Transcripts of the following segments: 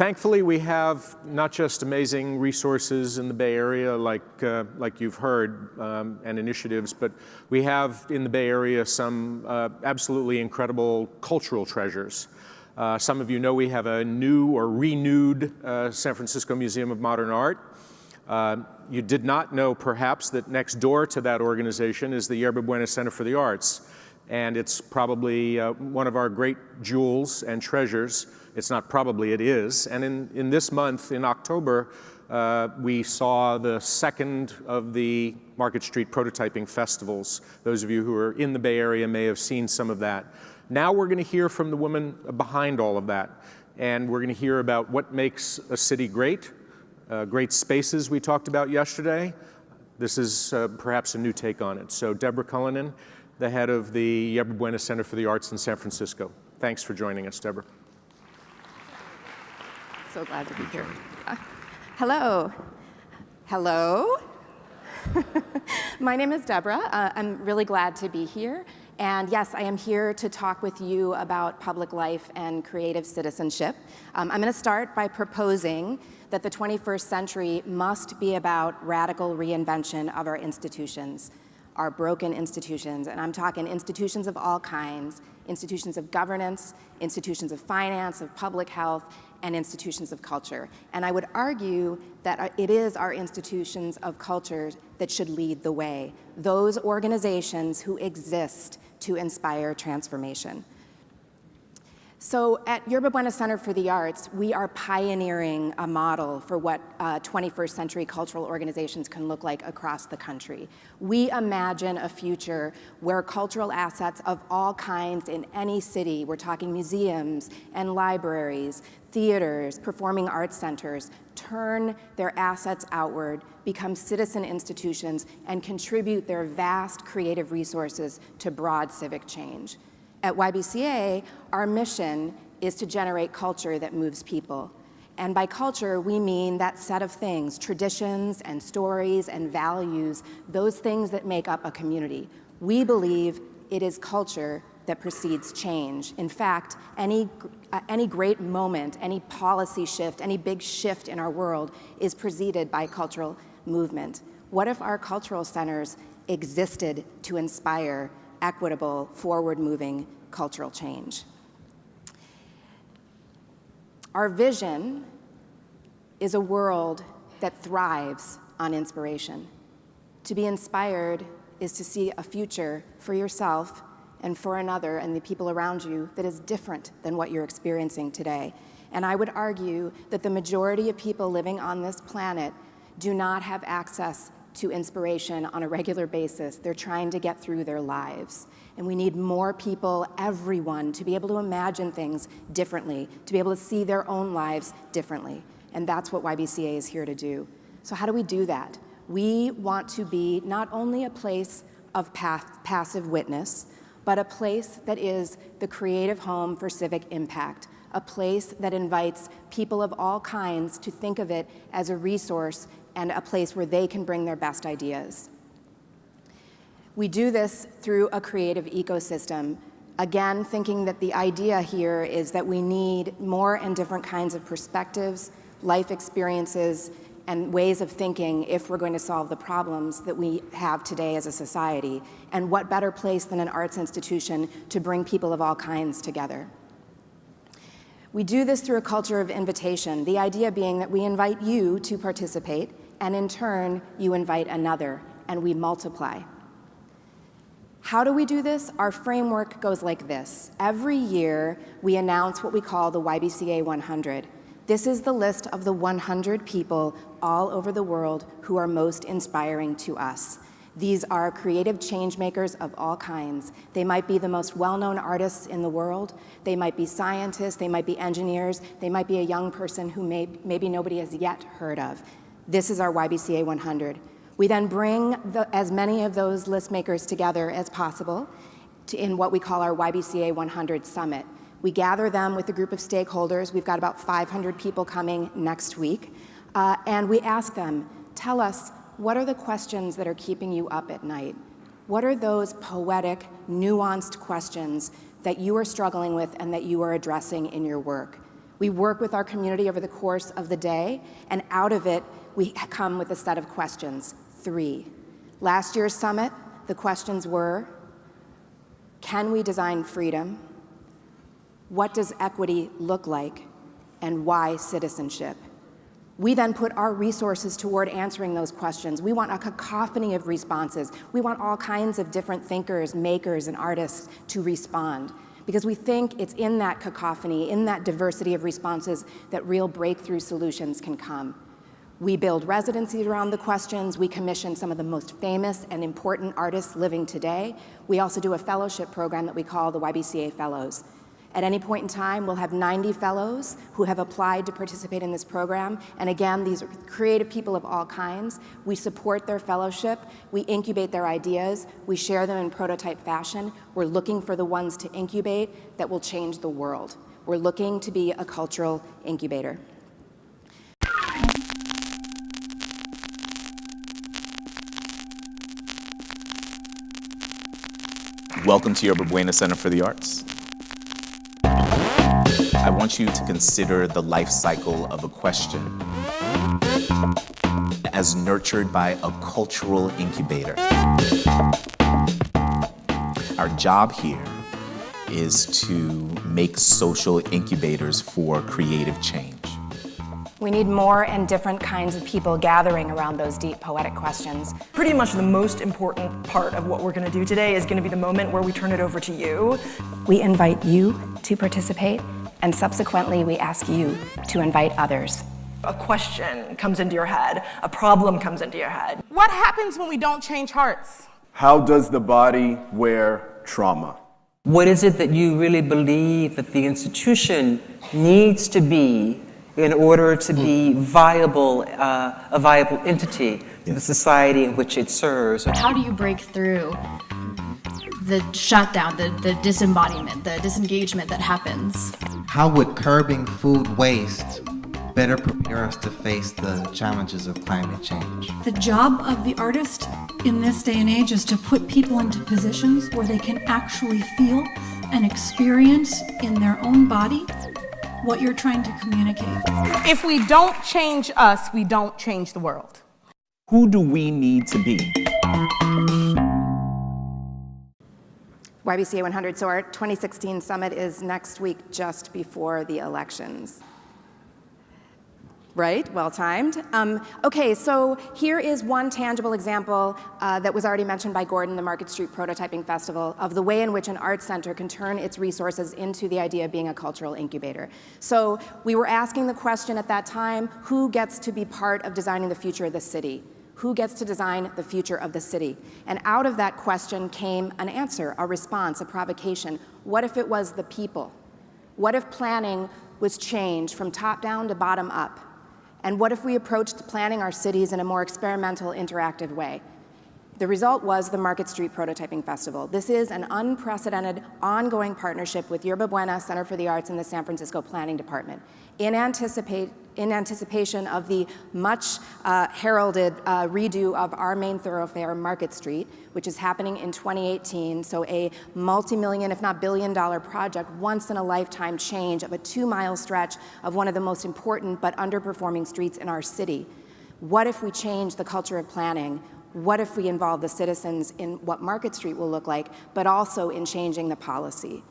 Thankfully, we have not just amazing resources in the Bay Area like you've heard, and initiatives, but we have in the Bay Area some absolutely incredible cultural treasures. Some of you know we have a new or renewed San Francisco Museum of Modern Art. You did not know, perhaps, that next door to that organization is the Yerba Buena Center for the Arts. And it's probably one of our great jewels and treasures. It's not probably, it is. And in this month, in October, we saw the second of the Market Street prototyping festivals. Those of you who are in the Bay Area may have seen some of that. Now we're going to hear from the woman behind all of that. And we're going to hear about what makes a city great, great spaces we talked about yesterday. This is perhaps a new take on it. So Deborah Cullinan, the head of the Yerba Buena Center for the Arts in San Francisco. Thanks for joining us, Deborah. So glad to be here. Hello. Hello. My name is Deborah. I'm really glad to be here. And yes, I am here to talk with you about public life and creative citizenship. I'm going to start by proposing that the 21st century must be about radical reinvention of our institutions, our broken institutions. And I'm talking institutions of all kinds, institutions of governance, institutions of finance, of public health, and institutions of culture. And I would argue that it is our institutions of culture that should lead the way, those organizations who exist to inspire transformation. So at Yerba Buena Center for the Arts, we are pioneering a model for what 21st century cultural organizations can look like across the country. We imagine a future where cultural assets of all kinds in any city, we're talking museums and libraries, theaters, performing arts centers, turn their assets outward, become citizen institutions, and contribute their vast creative resources to broad civic change. At YBCA, our mission is to generate culture that moves people. And by culture, we mean that set of things, traditions and stories and values, those things that make up a community. We believe it is culture that precedes change. In fact, any great moment, any policy shift, any big shift in our world is preceded by cultural movement. What if our cultural centers existed to inspire equitable, forward-moving cultural change? Our vision is a world that thrives on inspiration. To be inspired is to see a future for yourself and for another and the people around you that is different than what you're experiencing today. And I would argue that the majority of people living on this planet do not have access to inspiration on a regular basis. They're trying to get through their lives. And we need more people, everyone, to be able to imagine things differently, to be able to see their own lives differently. And that's what YBCA is here to do. So how do we do that? We want to be not only a place of passive witness, but a place that is the creative home for civic impact, a place that invites people of all kinds to think of it as a resource and a place where they can bring their best ideas. We do this through a creative ecosystem, again, thinking that the idea here is that we need more and different kinds of perspectives, life experiences, and ways of thinking if we're going to solve the problems that we have today as a society. And what better place than an arts institution to bring people of all kinds together? We do this through a culture of invitation, the idea being that we invite you to participate, and in turn, you invite another, and we multiply. How do we do this? Our framework goes like this. Every year, we announce what we call the YBCA 100. This is the list of the 100 people all over the world who are most inspiring to us. These are creative change makers of all kinds. They might be the most well-known artists in the world. They might be scientists. They might be engineers. They might be a young person who maybe nobody has yet heard of. This is our YBCA 100. We then bring as many of those list makers together as possible in what we call our YBCA 100 Summit. We gather them with a group of stakeholders. We've got about 500 people coming next week. And we ask them, tell us, what are the questions that are keeping you up at night? What are those poetic, nuanced questions that you are struggling with and that you are addressing in your work? We work with our community over the course of the day, and out of it, we come with a set of questions, 3. Last year's summit, the questions were, can we design freedom? What does equity look like? And why citizenship? We then put our resources toward answering those questions. We want a cacophony of responses. We want all kinds of different thinkers, makers, and artists to respond, because we think it's in that cacophony, in that diversity of responses, that real breakthrough solutions can come. We build residencies around the questions. We commission some of the most famous and important artists living today. We also do a fellowship program that we call the YBCA Fellows. At any point in time, we'll have 90 fellows who have applied to participate in this program. And again, these are creative people of all kinds. We support their fellowship. We incubate their ideas. We share them in prototype fashion. We're looking for the ones to incubate that will change the world. We're looking to be a cultural incubator. Welcome to Yerba Buena Center for the Arts. I want you to consider the life cycle of a question as nurtured by a cultural incubator. Our job here is to make social incubators for creative change. We need more and different kinds of people gathering around those deep poetic questions. Pretty much the most important part of what we're going to do today is going to be the moment where we turn it over to you. We invite you to participate, and subsequently we ask you to invite others. A question comes into your head, a problem comes into your head. What happens when we don't change hearts? How does the body wear trauma? What is it that you really believe that the institution needs to be in order to be viable, a viable entity to the society in which it serves? How do you break through the shutdown, the disembodiment, the disengagement that happens? How would curbing food waste better prepare us to face the challenges of climate change? The job of the artist in this day and age is to put people into positions where they can actually feel and experience in their own body what you're trying to communicate. If we don't change us, we don't change the world. Who do we need to be? YBCA 100, so our 2016 summit is next week, just before the elections. Right, well timed. Okay, so here is one tangible example that was already mentioned by Gordon, the Market Street Prototyping Festival, of the way in which an arts center can turn its resources into the idea of being a cultural incubator. So we were asking the question at that time, who gets to be part of designing the future of the city? Who gets to design the future of the city? And out of that question came an answer, a response, a provocation. What if it was the people? What if planning was changed from top down to bottom up? And what if we approached planning our cities in a more experimental, interactive way? The result was the Market Street Prototyping Festival. This is an unprecedented, ongoing partnership with Yerba Buena Center for the Arts and the San Francisco Planning Department in anticipation of the much heralded redo of our main thoroughfare, Market Street, which is happening in 2018. So a multi-million, if not billion-dollar project, once-in-a-lifetime change of a 2-mile stretch of one of the most important but underperforming streets in our city. What if we change the culture of planning? What if we involve the citizens in what Market Street will look like, but also in changing the policy?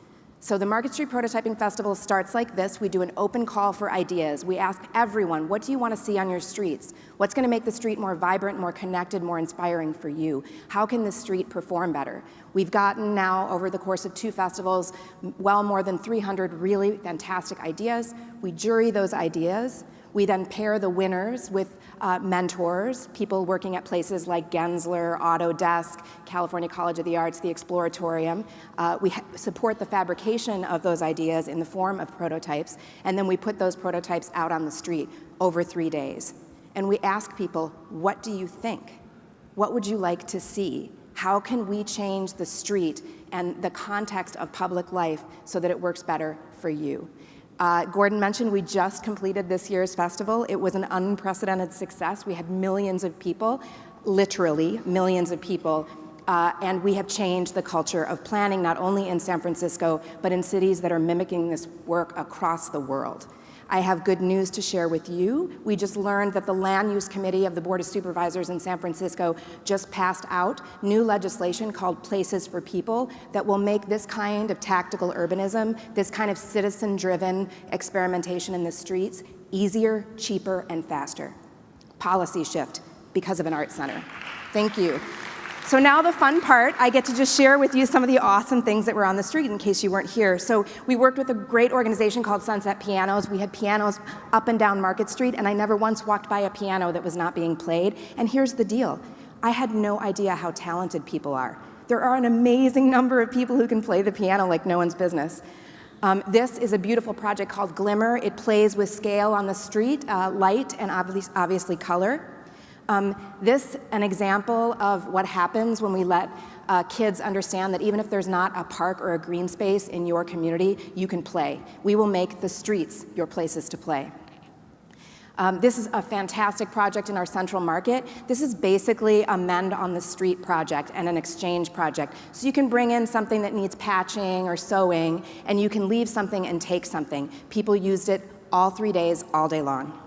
So the Market Street Prototyping Festival starts like this. We do an open call for ideas. We ask everyone, what do you want to see on your streets? What's going to make the street more vibrant, more connected, more inspiring for you? How can the street perform better? We've gotten now, over the course of 2 festivals, well more than 300 really fantastic ideas. We jury those ideas. We then pair the winners with mentors, people working at places like Gensler, Autodesk, California College of the Arts, the Exploratorium. We support the fabrication of those ideas in the form of prototypes, and then we put those prototypes out on the street over 3 days. And we ask people, what do you think? What would you like to see? How can we change the street and the context of public life so that it works better for you? Gordon mentioned we just completed this year's festival. It was an unprecedented success. We had millions of people, literally millions of people, and we have changed the culture of planning not only in San Francisco, but in cities that are mimicking this work across the world. I have good news to share with you. We just learned that the Land Use Committee of the Board of Supervisors in San Francisco just passed out new legislation called Places for People that will make this kind of tactical urbanism, this kind of citizen-driven experimentation in the streets, easier, cheaper, and faster. Policy shift because of an art center. Thank you. So now the fun part, I get to just share with you some of the awesome things that were on the street in case you weren't here. So we worked with a great organization called Sunset Pianos. We had pianos up and down Market Street, and I never once walked by a piano that was not being played. And here's the deal. I had no idea how talented people are. There are an amazing number of people who can play the piano like no one's business. This is a beautiful project called Glimmer. It plays with scale on the street, light and obviously color. This an example of what happens when we let kids understand that even if there's not a park or a green space in your community, you can play. We will make the streets your places to play. This is a fantastic project in our Central Market. This is basically a Mend on the Street project and an exchange project. So you can bring in something that needs patching or sewing, and you can leave something and take something. People used it all 3 days, all day long.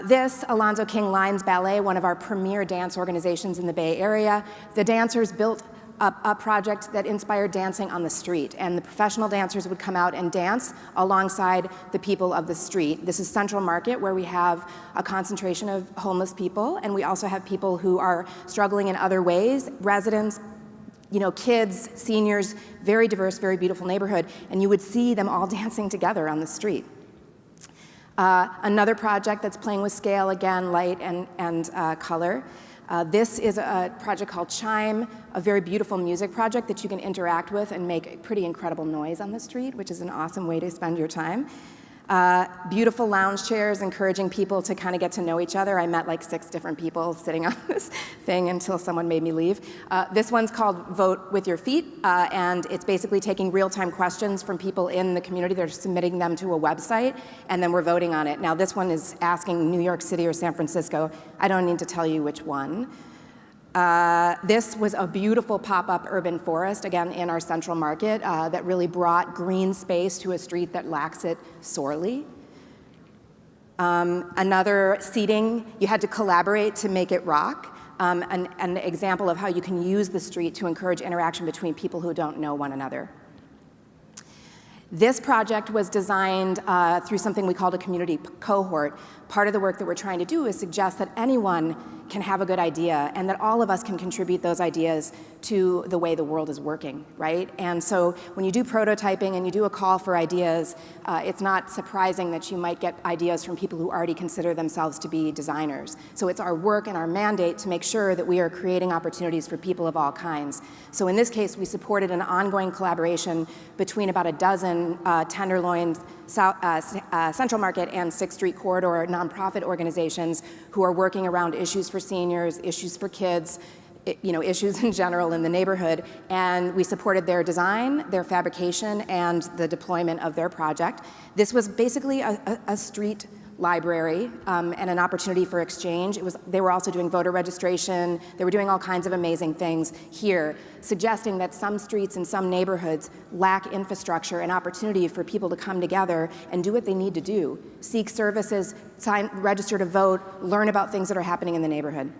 This, Alonzo King Lines Ballet, one of our premier dance organizations in the Bay Area, the dancers built a project that inspired dancing on the street, and the professional dancers would come out and dance alongside the people of the street. This is Central Market, where we have a concentration of homeless people, and we also have people who are struggling in other ways, residents, kids, seniors, very diverse, very beautiful neighborhood, and you would see them all dancing together on the street. Another project that's playing with scale, again, light and color. This is a project called Chime, a very beautiful music project that you can interact with and make pretty incredible noise on the street, which is an awesome way to spend your time. Beautiful lounge chairs, encouraging people to kind of get to know each other. I met like 6 different people sitting on this thing until someone made me leave. This one's called Vote with Your Feet, and it's basically taking real-time questions from people in the community. They're submitting them to a website, and then we're voting on it. Now, this one is asking New York City or San Francisco. I don't need to tell you which one. This was a beautiful pop-up urban forest, again, in our Central Market, that really brought green space to a street that lacks it sorely. Another seating, you had to collaborate to make it rock. An example of how you can use the street to encourage interaction between people who don't know one another. This project was designed through something we called a community cohort. Part of the work that we're trying to do is suggest that anyone can have a good idea and that all of us can contribute those ideas to the way the world is working, right? And so when you do prototyping and you do a call for ideas, it's not surprising that you might get ideas from people who already consider themselves to be designers. So it's our work and our mandate to make sure that we are creating opportunities for people of all kinds. So in this case, we supported an ongoing collaboration between about a dozen Tenderloin, Central Market, and 6th Street Corridor nonprofit organizations who are working around issues for seniors, issues for kids, issues in general in the neighborhood, and we supported their design, their fabrication, and the deployment of their project. This was basically a street library and an opportunity for exchange. They were also doing voter registration. They were doing all kinds of amazing things here, suggesting that some streets and some neighborhoods lack infrastructure and opportunity for people to come together and do what they need to do, seek services, register to vote, learn about things that are happening in the neighborhood.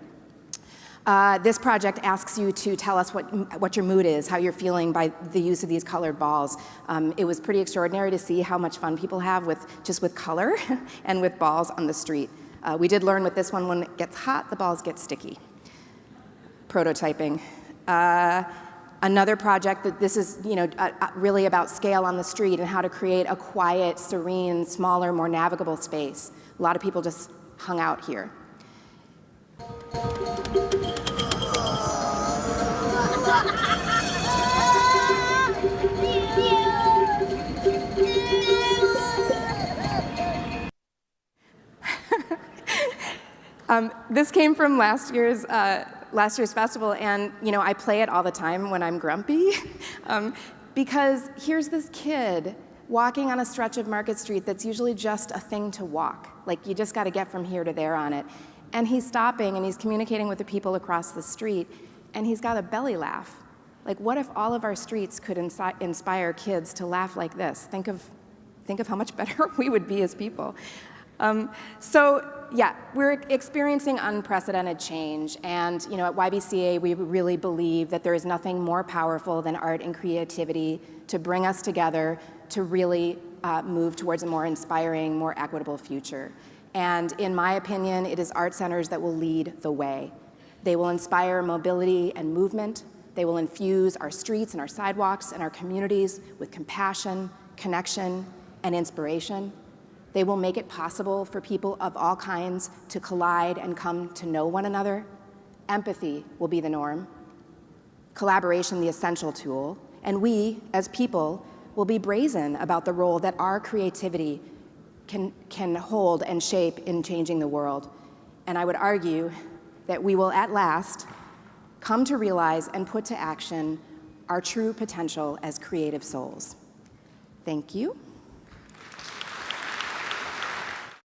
This project asks you to tell us what your mood is, how you're feeling by the use of these colored balls. It was pretty extraordinary to see how much fun people have with color and with balls on the street. We did learn with this one, when it gets hot, the balls get sticky. Prototyping. Another project that this is really about scale on the street and how to create a quiet, serene, smaller, more navigable space. A lot of people just hung out here. This came from last year's festival, and I play it all the time when I'm grumpy, because here's this kid walking on a stretch of Market Street that's usually just a thing to walk, like you just got to get from here to there on it, and he's stopping and he's communicating with the people across the street, and he's got a belly laugh. Like, what if all of our streets could inspire kids to laugh like this? Think of think of how much better we would be as people. Yeah, we're experiencing unprecedented change, and at YBCA we really believe that there is nothing more powerful than art and creativity to bring us together to really move towards a more inspiring, more equitable future. And in my opinion, it is art centers that will lead the way. They will inspire mobility and movement. They will infuse our streets and our sidewalks and our communities with compassion, connection, and inspiration. They will make it possible for people of all kinds to collide and come to know one another. Empathy will be the norm, collaboration the essential tool, and we, as people, will be brazen about the role that our creativity can hold and shape in changing the world. And I would argue that we will at last come to realize and put to action our true potential as creative souls. Thank you.